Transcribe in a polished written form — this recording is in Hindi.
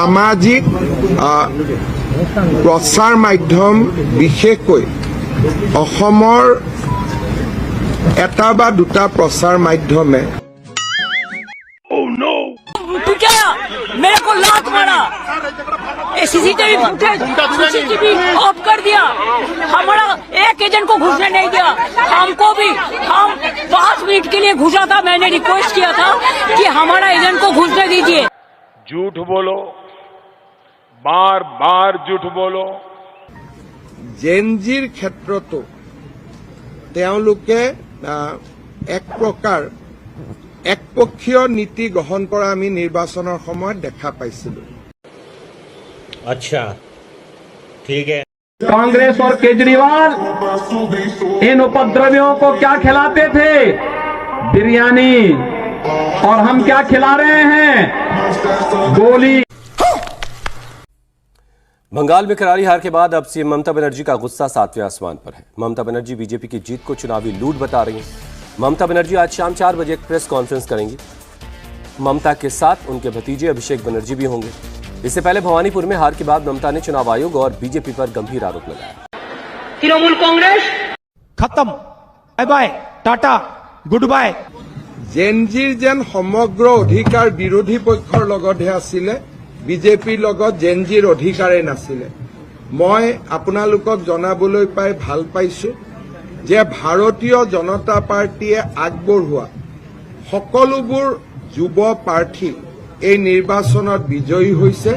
সামাজিক প্ৰচাৰ মাধ্যম বিশেষকৈ অসমৰ এটা বা দুটা প্ৰচাৰ মাধ্যমে मेरे को लात मारा, सीसीटीवी फुटेज सीसीटीवी ऑफ कर दिया, हमारा एक एजेंट को घुसने नहीं दिया, हमको भी हम 5 मिनट के लिए घुसा था। मैंने रिक्वेस्ट किया था कि हमारा एजेंट को घुसने दीजिए। झूठ बोलो, बार बार झूठ बोलो। জেনজিৰ ক্ষেত্ৰতো তেওঁলোকে এক প্ৰকাৰ একপক্ষীয় নীতি গ্ৰহণ কৰা আমি নিৰ্বাচনৰ সময়ত দেখা পাইছিলো। अच्छा ठीक है। कांग्रेस और केजरीवाल इन उपद्रवियों को क्या खिलाते थे? बिरयानी। और हम क्या खिला रहे हैं? गोली। बंगाल में करारी हार के बाद अब सीएम ममता बनर्जी का गुस्सा 7वें आसमान पर है। ममता बनर्जी बीजेपी की जीत को चुनावी लूट बता रही हैं। ममता बनर्जी आज शाम 4 बजे एक प्रेस कॉन्फ्रेंस करेंगी। ममता के साथ उनके भतीजे अभिषेक बनर्जी भी होंगे। इससे पहले भवानीपुर में हार के बाद ममता ने चुनाव आयोग और बीजेपी पर गंभीर आरोप लगाया। तृणमूल कांग्रेस खत्म, bye bye, tata, good bye. জেনজিৰ যেন সমগ্ৰ অধিকাৰ বিৰোধী পক্ষৰ লগতহে আছিলে, বিজেপিৰ লগত জেনজিৰ অধিকাৰে নাছিলে। মই আপোনালোকক জনাবলৈ পাই ভাল পাইছো যে ভাৰতীয় জনতা পাৰ্টীয়ে আগবঢ়োৱা সকলোবোৰ যুৱ প্ৰাৰ্থী এই নিৰ্বাচনত বিজয়ী হৈছে।